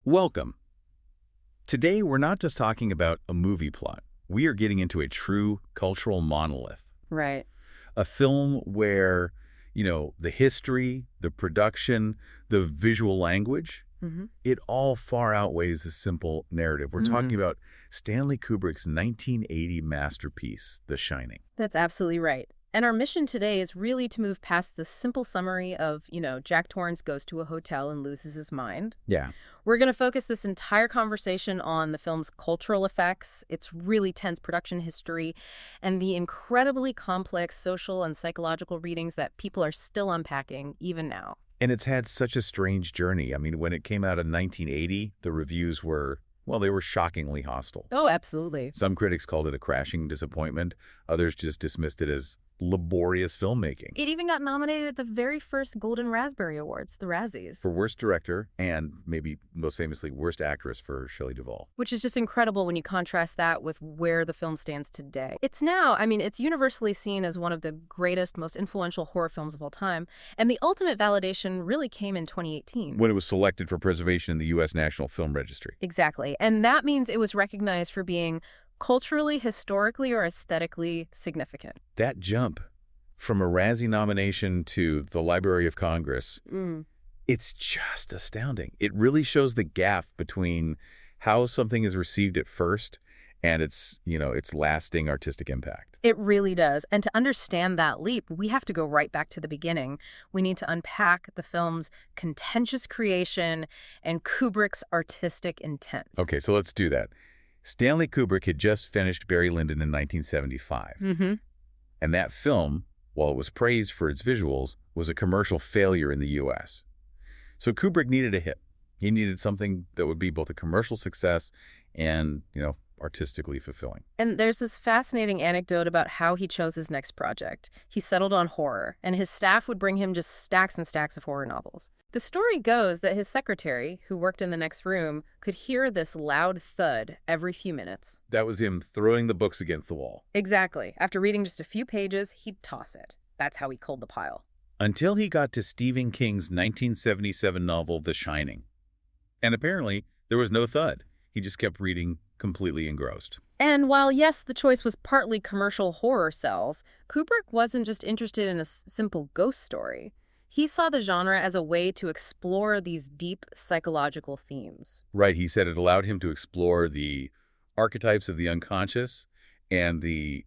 Welcome. Today, we're not just talking about a movie plot. We are getting into a true cultural monolith. Right. A film where, the history, the production, the visual language, Mm-hmm. it all far outweighs the simple narrative. We're talking about Stanley Kubrick's 1980 masterpiece, The Shining. That's absolutely right. And our mission today is really to move past the simple summary of, Jack Torrance goes to a hotel and loses his mind. Yeah. We're going to focus this entire conversation on the film's cultural effects, its really tense production history, and the incredibly complex social and psychological readings that people are still unpacking even now. And it's had such a strange journey. I mean, when it came out in 1980, the reviews were, well, they were shockingly hostile. Oh, absolutely. Some critics called it a crashing disappointment. Others just dismissed it as laborious filmmaking. It even got nominated at the very first Golden Raspberry Awards, the Razzies. For Worst Director and maybe most famously Worst Actress for Shelley Duvall. Which is just incredible when you contrast that with where the film stands today. It's now, it's universally seen as one of the greatest, most influential horror films of all time, and the ultimate validation really came in 2018. When it was selected for preservation in the U.S. National Film Registry. Exactly, and that means it was recognized for being culturally, historically, or aesthetically significant. That jump from a Razzie nomination to the Library of Congress, it's just astounding. It really shows the gap between how something is received at first and its lasting artistic impact. It really does. And to understand that leap, we have to go right back to the beginning. We need to unpack the film's contentious creation and Kubrick's artistic intent. Okay, so let's do that. Stanley Kubrick had just finished Barry Lyndon in 1975. And that film, while it was praised for its visuals, was a commercial failure in the U.S. So Kubrick needed a hit. He needed something that would be both a commercial success and, artistically fulfilling. And there's this fascinating anecdote about how he chose his next project. He settled on horror, and his staff would bring him just stacks and stacks of horror novels. The story goes that his secretary, who worked in the next room, could hear this loud thud every few minutes. That was him throwing the books against the wall. Exactly. After reading just a few pages, he'd toss it. That's how he culled the pile. Until he got to Stephen King's 1977 novel, The Shining. And apparently, there was no thud. He just kept reading, completely engrossed. And while, yes, the choice was partly commercial horror sells, Kubrick wasn't just interested in a simple ghost story. He saw the genre as a way to explore these deep psychological themes. Right, he said it allowed him to explore the archetypes of the unconscious and the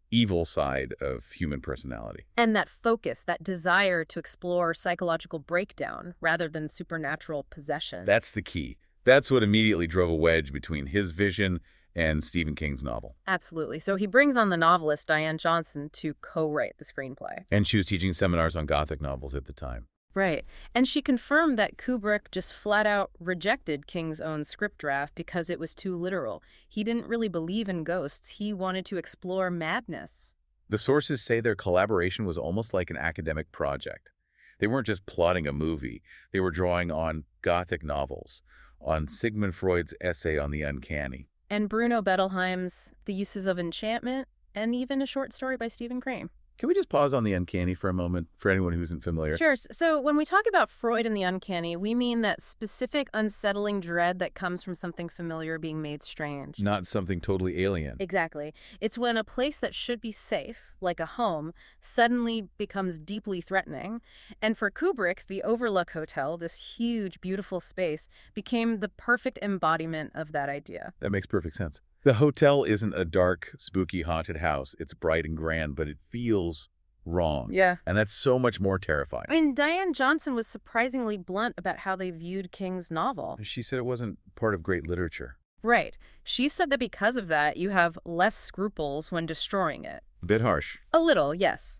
evil side of human personality. And that focus, that desire to explore psychological breakdown rather than supernatural possession. That's the key. That's what immediately drove a wedge between his vision and Stephen King's novel. Absolutely. So he brings on the novelist Diane Johnson to co-write the screenplay. And she was teaching seminars on Gothic novels at the time. Right. And she confirmed that Kubrick just flat out rejected King's own script draft because it was too literal. He didn't really believe in ghosts. He wanted to explore madness. The sources say their collaboration was almost like an academic project. They weren't just plotting a movie. They were drawing on Gothic novels, on Sigmund Freud's essay on the uncanny. And Bruno Bettelheim's The Uses of Enchantment, and even a short story by Stephen Crane. Can we just pause on the uncanny for a moment, for anyone who isn't familiar? Sure. So when we talk about Freud and the uncanny, we mean that specific unsettling dread that comes from something familiar being made strange. Not something totally alien. Exactly. It's when a place that should be safe, like a home, suddenly becomes deeply threatening. And for Kubrick, the Overlook Hotel, this huge, beautiful space, became the perfect embodiment of that idea. That makes perfect sense. The hotel isn't a dark, spooky, haunted house. It's bright and grand, but it feels wrong. Yeah. And that's so much more terrifying. I mean, Diane Johnson was surprisingly blunt about how they viewed King's novel. She said it wasn't part of great literature. Right. She said that because of that, you have less scruples when destroying it. A bit harsh. A little, yes.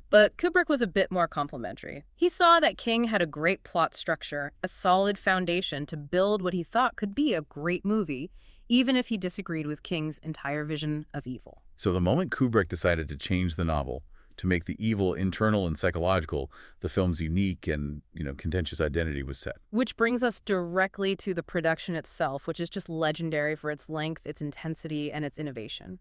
But Kubrick was a bit more complimentary. He saw that King had a great plot structure, a solid foundation to build what he thought could be a great movie, even if he disagreed with King's entire vision of evil. So the moment Kubrick decided to change the novel, to make the evil internal and psychological, the film's unique and, contentious identity was set. Which brings us directly to the production itself, which is just legendary for its length, its intensity, and its innovation.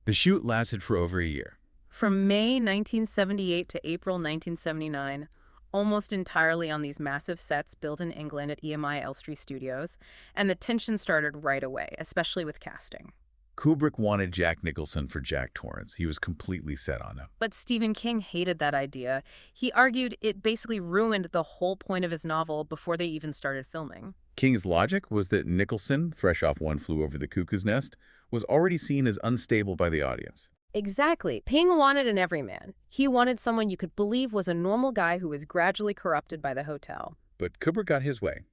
The shoot lasted for over a year. From May 1978 to April 1979, almost entirely on these massive sets built in England at EMI Elstree Studios, and the tension started right away, especially with casting. Kubrick wanted Jack Nicholson for Jack Torrance. He was completely set on him. But Stephen King hated that idea. He argued it basically ruined the whole point of his novel before they even started filming. King's logic was that Nicholson, fresh off One Flew Over the Cuckoo's Nest, was already seen as unstable by the audience. Exactly. King wanted an everyman. He wanted someone you could believe was a normal guy who was gradually corrupted by the hotel. But Kubrick got his way.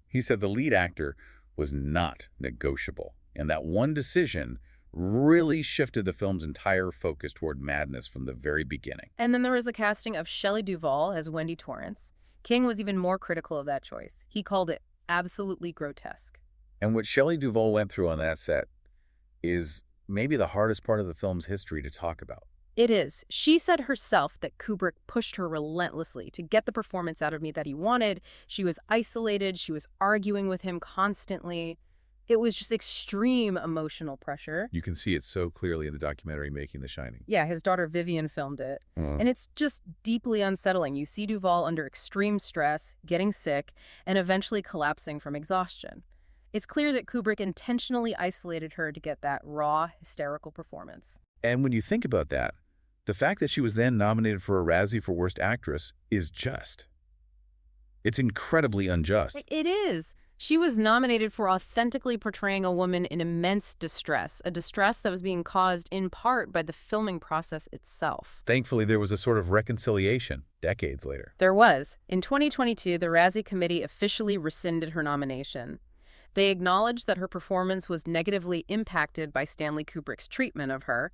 He said the lead actor was not negotiable, and that one decision really shifted the film's entire focus toward madness from the very beginning. And then there was the casting of Shelley Duvall as Wendy Torrance. King was even more critical of that choice. He called it absolutely grotesque. And what Shelley Duvall went through on that set is maybe the hardest part of the film's history to talk about. It is. She said herself that Kubrick pushed her relentlessly to get the performance out of me that he wanted. She was isolated. She was arguing with him constantly. It was just extreme emotional pressure. You can see it so clearly in the documentary Making The Shining. Yeah, his daughter Vivian filmed it. And it's just deeply unsettling. You see Duvall under extreme stress, getting sick, and eventually collapsing from exhaustion. It's clear that Kubrick intentionally isolated her to get that raw, hysterical performance. And when you think about that, the fact that she was then nominated for a Razzie for Worst Actress is just. It's incredibly unjust. It is. She was nominated for authentically portraying a woman in immense distress, a distress that was being caused in part by the filming process itself. Thankfully, there was a sort of reconciliation decades later. There was. In 2022, the Razzie Committee officially rescinded her nomination. They acknowledged that her performance was negatively impacted by Stanley Kubrick's treatment of her.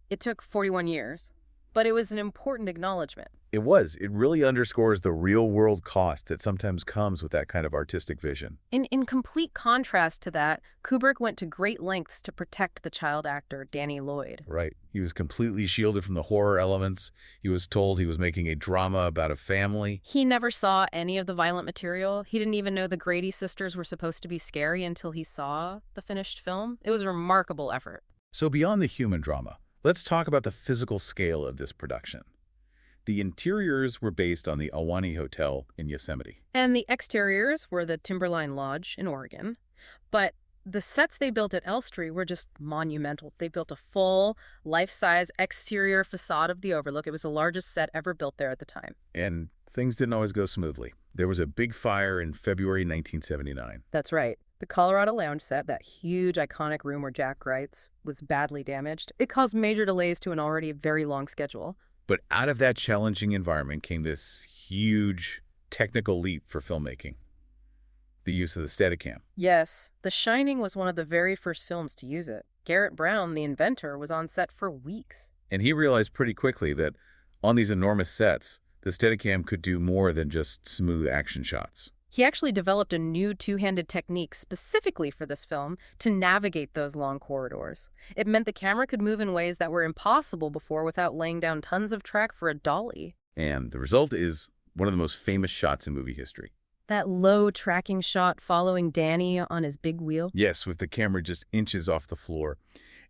It took 41 years, but it was an important acknowledgement. It was. It really underscores the real-world cost that sometimes comes with that kind of artistic vision. In complete contrast to that, Kubrick went to great lengths to protect the child actor, Danny Lloyd. Right. He was completely shielded from the horror elements. He was told he was making a drama about a family. He never saw any of the violent material. He didn't even know the Grady sisters were supposed to be scary until he saw the finished film. It was a remarkable effort. So beyond the human drama, let's talk about the physical scale of this production. The interiors were based on the Ahwahnee Hotel in Yosemite. And the exteriors were the Timberline Lodge in Oregon. But the sets they built at Elstree were just monumental. They built a full, life-size exterior facade of the Overlook. It was the largest set ever built there at the time. And things didn't always go smoothly. There was a big fire in February 1979. That's right. The Colorado Lounge set, that huge, iconic room where Jack writes, was badly damaged. It caused major delays to an already very long schedule. But out of that challenging environment came this huge technical leap for filmmaking. The use of the Steadicam. Yes, The Shining was one of the very first films to use it. Garrett Brown, the inventor, was on set for weeks. And he realized pretty quickly that on these enormous sets, the Steadicam could do more than just smooth action shots. He actually developed a new two-handed technique specifically for this film to navigate those long corridors. It meant the camera could move in ways that were impossible before without laying down tons of track for a dolly. And the result is one of the most famous shots in movie history. That low tracking shot following Danny on his big wheel? Yes, with the camera just inches off the floor.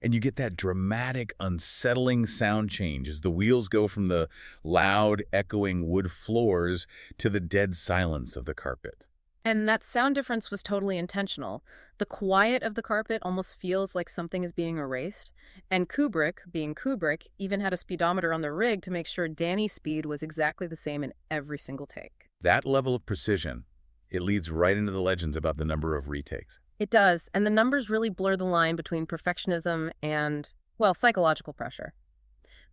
And you get that dramatic, unsettling sound change as the wheels go from the loud, echoing wood floors to the dead silence of the carpet. And that sound difference was totally intentional. The quiet of the carpet almost feels like something is being erased. And Kubrick, being Kubrick, even had a speedometer on the rig to make sure Danny's speed was exactly the same in every single take. That level of precision, it leads right into the legends about the number of retakes. It does, and the numbers really blur the line between perfectionism and, well, psychological pressure.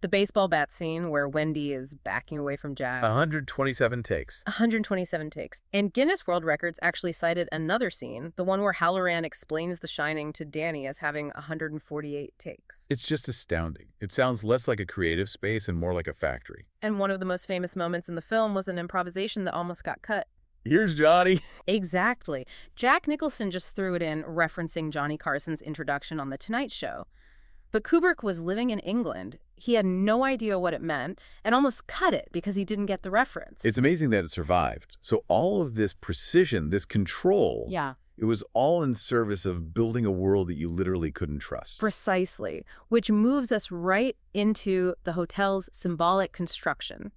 The baseball bat scene where Wendy is backing away from Jack. 127 takes. 127 takes. And Guinness World Records actually cited another scene, the one where Halloran explains The Shining to Danny as having 148 takes. It's just astounding. It sounds less like a creative space and more like a factory. And one of the most famous moments in the film was an improvisation that almost got cut. Here's Johnny. Exactly. Jack Nicholson just threw it in, referencing Johnny Carson's introduction on The Tonight Show. But Kubrick was living in England. He had no idea what it meant and almost cut it because he didn't get the reference. It's amazing that it survived. So all of this precision, this control, it was all in service of building a world that you literally couldn't trust. Precisely, which moves us right into the hotel's symbolic construction.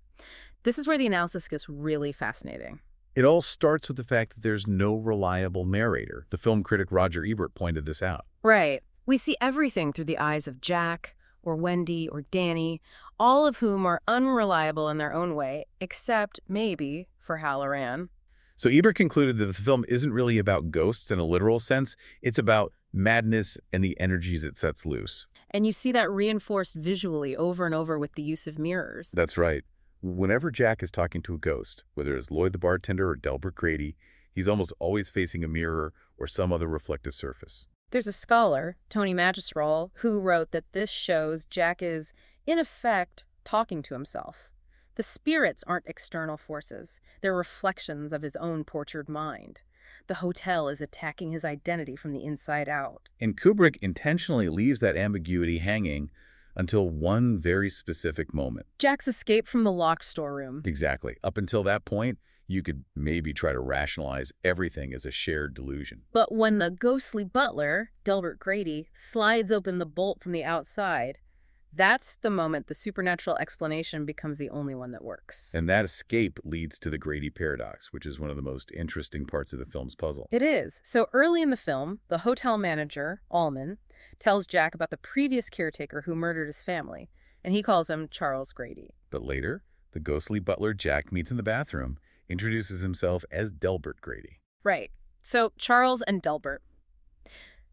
This is where the analysis gets really fascinating. It all starts with the fact that there's no reliable narrator. The film critic Roger Ebert pointed this out. Right. We see everything through the eyes of Jack, or Wendy, or Danny, all of whom are unreliable in their own way, except, maybe, for Halloran. So Ebert concluded that the film isn't really about ghosts in a literal sense. It's about madness and the energies it sets loose. And you see that reinforced visually over and over with the use of mirrors. That's right. Whenever Jack is talking to a ghost, whether it's Lloyd the bartender or Delbert Grady, he's almost always facing a mirror or some other reflective surface. There's a scholar, Tony Magistral, who wrote that this shows Jack is, in effect, talking to himself. The spirits aren't external forces. They're reflections of his own tortured mind. The hotel is attacking his identity from the inside out. And Kubrick intentionally leaves that ambiguity hanging until one very specific moment. Jack's escape from the locked storeroom. Exactly. Up until that point, you could maybe try to rationalize everything as a shared delusion. But when the ghostly butler, Delbert Grady, slides open the bolt from the outside, that's the moment the supernatural explanation becomes the only one that works. And that escape leads to the Grady paradox, which is one of the most interesting parts of the film's puzzle. It is. So early in the film, the hotel manager, Allman, tells Jack about the previous caretaker who murdered his family, and he calls him Charles Grady. But later, the ghostly butler Jack meets in the bathroom introduces himself as Delbert Grady. Right. So Charles and Delbert.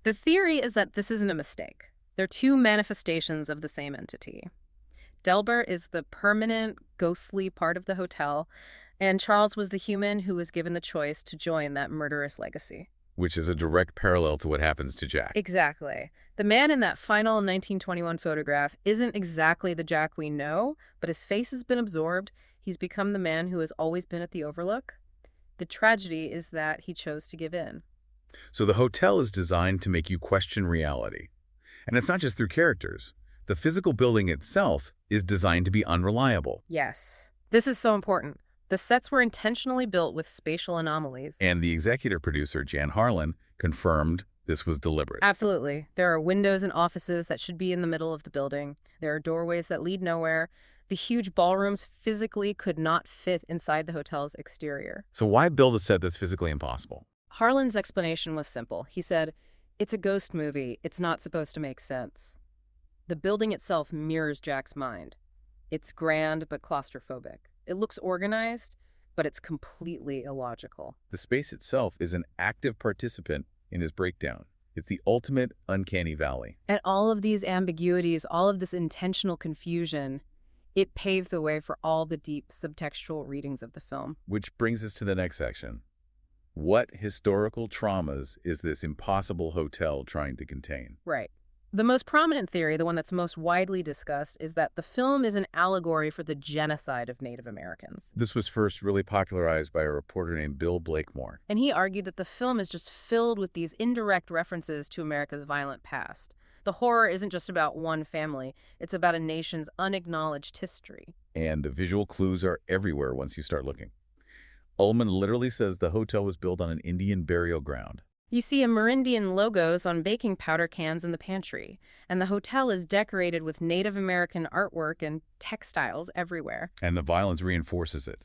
The theory is that this isn't a mistake. They're two manifestations of the same entity. Delbert is the permanent, ghostly part of the hotel, and Charles was the human who was given the choice to join that murderous legacy. Which is a direct parallel to what happens to Jack. Exactly. The man in that final 1921 photograph isn't exactly the Jack we know, but his face has been absorbed. He's become the man who has always been at the Overlook. The tragedy is that he chose to give in. So the hotel is designed to make you question reality. And it's not just through characters. The physical building itself is designed to be unreliable. Yes. This is so important. The sets were intentionally built with spatial anomalies. And the executive producer, Jan Harlan, confirmed this was deliberate. Absolutely. There are windows and offices that should be in the middle of the building. There are doorways that lead nowhere. The huge ballrooms physically could not fit inside the hotel's exterior. So why build a set that's physically impossible? Harlan's explanation was simple. He said, "It's a ghost movie. It's not supposed to make sense." The building itself mirrors Jack's mind. It's grand but claustrophobic. It looks organized, but it's completely illogical. The space itself is an active participant in his breakdown. It's the ultimate uncanny valley. And all of these ambiguities, all of this intentional confusion, it paved the way for all the deep subtextual readings of the film. Which brings us to the next section. What historical traumas is this impossible hotel trying to contain? Right. The most prominent theory, the one that's most widely discussed, is that the film is an allegory for the genocide of Native Americans. This was first really popularized by a reporter named Bill Blakemore. And he argued that the film is just filled with these indirect references to America's violent past. The horror isn't just about one family, it's about a nation's unacknowledged history. And the visual clues are everywhere once you start looking. Ullman literally says the hotel was built on an Indian burial ground. You see Amerindian logos on baking powder cans in the pantry, and the hotel is decorated with Native American artwork and textiles everywhere. And the violence reinforces it.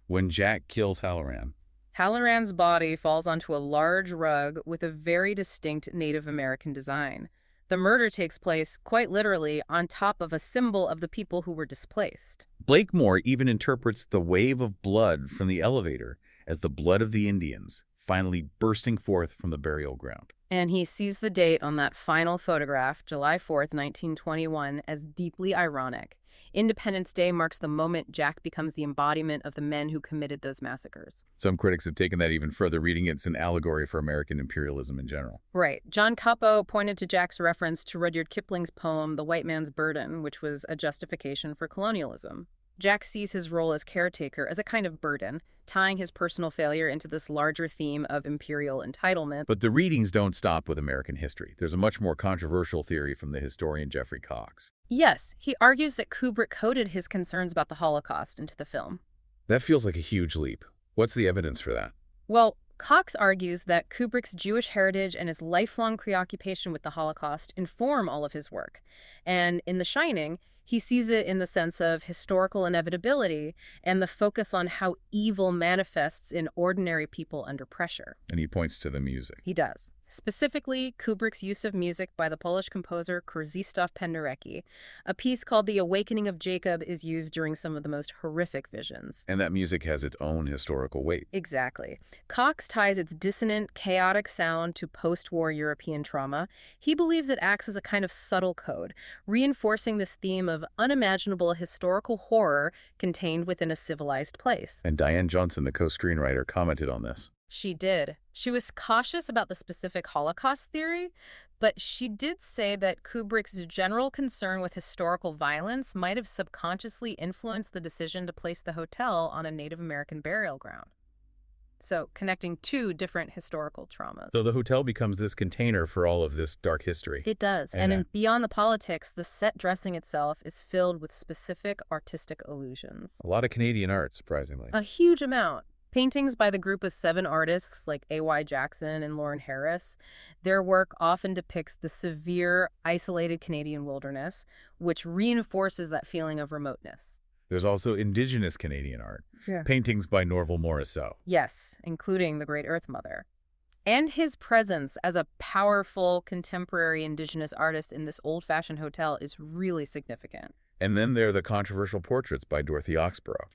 When Jack kills Halloran, Halloran's body falls onto a large rug with a very distinct Native American design. The murder takes place, quite literally, on top of a symbol of the people who were displaced. Blakemore even interprets the wave of blood from the elevator as the blood of the Indians, finally bursting forth from the burial ground. And he sees the date on that final photograph, July 4th, 1921, as deeply ironic. Independence Day marks the moment Jack becomes the embodiment of the men who committed those massacres. Some critics have taken that even further, reading it's an allegory for American imperialism in general. Right. John Capo pointed to Jack's reference to Rudyard Kipling's poem, The White Man's Burden, which was a justification for colonialism. Jack sees his role as caretaker as a kind of burden, tying his personal failure into this larger theme of imperial entitlement. But the readings don't stop with American history. There's a much more controversial theory from the historian Jeffrey Cox. Yes, he argues that Kubrick coded his concerns about the Holocaust into the film. That feels like a huge leap. What's the evidence for that? Well, Cox argues that Kubrick's Jewish heritage and his lifelong preoccupation with the Holocaust inform all of his work. And in The Shining, He sees it in the sense of historical inevitability and the focus on how evil manifests in ordinary people under pressure. And he points to the music. He does. Specifically, Kubrick's use of music by the Polish composer Krzysztof Penderecki. A piece called The Awakening of Jacob is used during some of the most horrific visions. And that music has its own historical weight. Exactly. Cox ties its dissonant, chaotic sound to post-war European trauma. He believes it acts as a kind of subtle code, reinforcing this theme of unimaginable historical horror contained within a civilized place. And Diane Johnson, the co-screenwriter, commented on this. She did. She was cautious about the specific Holocaust theory, but she did say that Kubrick's general concern with historical violence might have subconsciously influenced the decision to place the hotel on a Native American burial ground. So, connecting two different historical traumas. So the hotel becomes this container for all of this dark history. It does. And beyond the politics, the set dressing itself is filled with specific artistic allusions. A lot of Canadian art, surprisingly. A huge amount. Paintings by the group of 7 artists like A.Y. Jackson and Lauren Harris. Their work often depicts the severe, isolated Canadian wilderness, which reinforces that feeling of remoteness. There's also Indigenous Canadian art. Yeah. Paintings by Norval Morrisseau. Yes, including the Great Earth Mother. And his presence as a powerful contemporary Indigenous artist in this old-fashioned hotel is really significant. And then there are the controversial portraits by Dorothy Oxborough.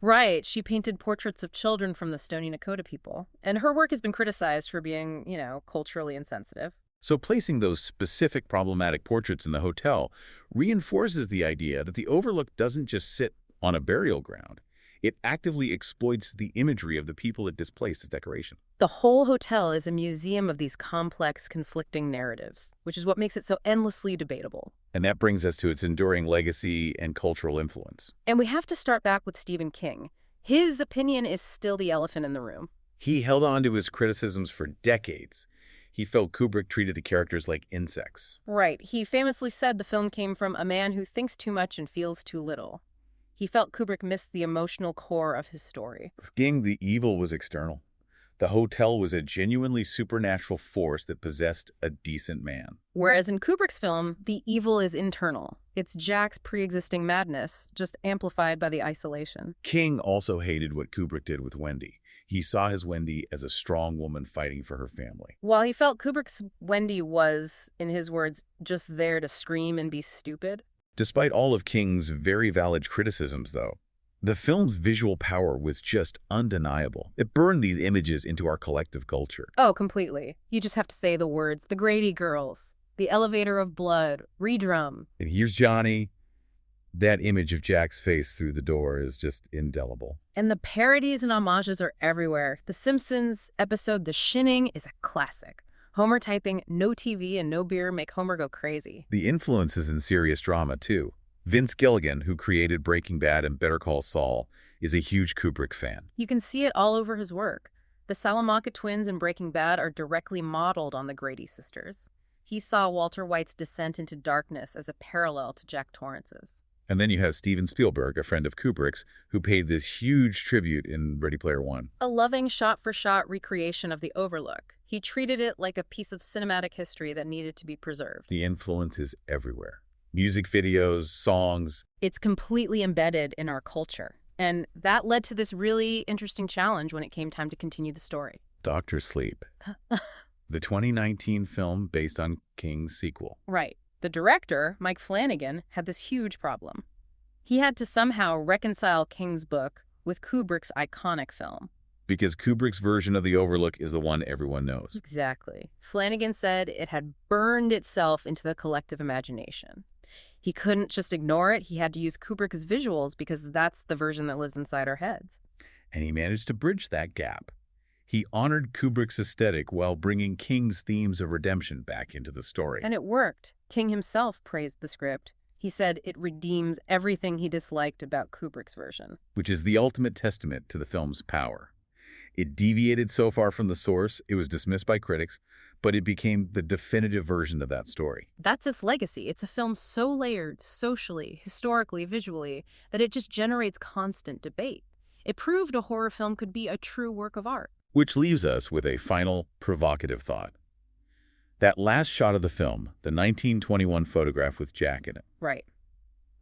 Right. She painted portraits of children from the Stoney Nakoda people. And her work has been criticized for being, culturally insensitive. So placing those specific problematic portraits in the hotel reinforces the idea that the Overlook doesn't just sit on a burial ground. It actively exploits the imagery of the people it displaced as decoration. The whole hotel is a museum of these complex, conflicting narratives, which is what makes it so endlessly debatable. And that brings us to its enduring legacy and cultural influence. And we have to start back with Stephen King. His opinion is still the elephant in the room. He held on to his criticisms for decades. He felt Kubrick treated the characters like insects. Right. He famously said the film came from a man who thinks too much and feels too little. He felt Kubrick missed the emotional core of his story. For King, the evil was external. The hotel was a genuinely supernatural force that possessed a decent man. Whereas in Kubrick's film, the evil is internal. It's Jack's pre-existing madness, just amplified by the isolation. King also hated what Kubrick did with Wendy. He saw his Wendy as a strong woman fighting for her family. While he felt Kubrick's Wendy was, in his words, just there to scream and be stupid. Despite all of King's very valid criticisms, though, the film's visual power was just undeniable. It burned these images into our collective culture. Oh, completely. You just have to say the words, the Grady Girls, the Elevator of Blood, Redrum. And here's Johnny. That image of Jack's face through the door is just indelible. And the parodies and homages are everywhere. The Simpsons episode The Shinning is a classic. Homer typing, "no TV and no beer" make Homer go crazy. The influences in serious drama, too. Vince Gilligan, who created Breaking Bad and Better Call Saul, is a huge Kubrick fan. You can see it all over his work. The Salamanca twins in Breaking Bad are directly modeled on the Grady sisters. He saw Walter White's descent into darkness as a parallel to Jack Torrance's. And then you have Steven Spielberg, a friend of Kubrick's, who paid this huge tribute in Ready Player One. A loving shot-for-shot recreation of the Overlook. He treated it like a piece of cinematic history that needed to be preserved. The influence is everywhere. Music videos, songs. It's completely embedded in our culture. And that led to this really interesting challenge when it came time to continue the story. Dr. Sleep. The 2019 film based on King's sequel. Right. The director, Mike Flanagan, had this huge problem. He had to somehow reconcile King's book with Kubrick's iconic film. Because Kubrick's version of The Overlook is the one everyone knows. Exactly. Flanagan said it had burned itself into the collective imagination. He couldn't just ignore it. He had to use Kubrick's visuals because that's the version that lives inside our heads. And he managed to bridge that gap. He honored Kubrick's aesthetic while bringing King's themes of redemption back into the story. And it worked. King himself praised the script. He said it redeems everything he disliked about Kubrick's version. Which is the ultimate testament to the film's power. It deviated so far from the source, it was dismissed by critics, but it became the definitive version of that story. That's its legacy. It's a film so layered, socially, historically, visually, that it just generates constant debate. It proved a horror film could be a true work of art. Which leaves us with a final, provocative thought. That last shot of the film, the 1921 photograph with Jack in it. Right.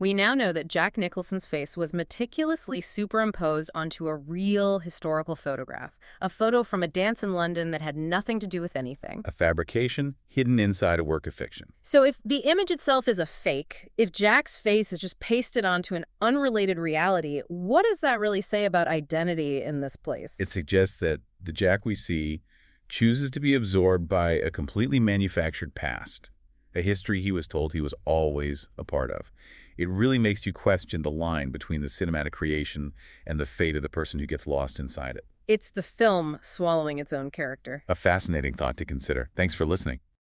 We now know that Jack Nicholson's face was meticulously superimposed onto a real historical photograph, a photo from a dance in London that had nothing to do with anything. A fabrication hidden inside a work of fiction. So if the image itself is a fake, if Jack's face is just pasted onto an unrelated reality, what does that really say about identity in this place? It suggests that the Jack we see chooses to be absorbed by a completely manufactured past, a history he was told he was always a part of. It really makes you question the line between the cinematic creation and the fate of the person who gets lost inside it. It's the film swallowing its own character. A fascinating thought to consider. Thanks for listening.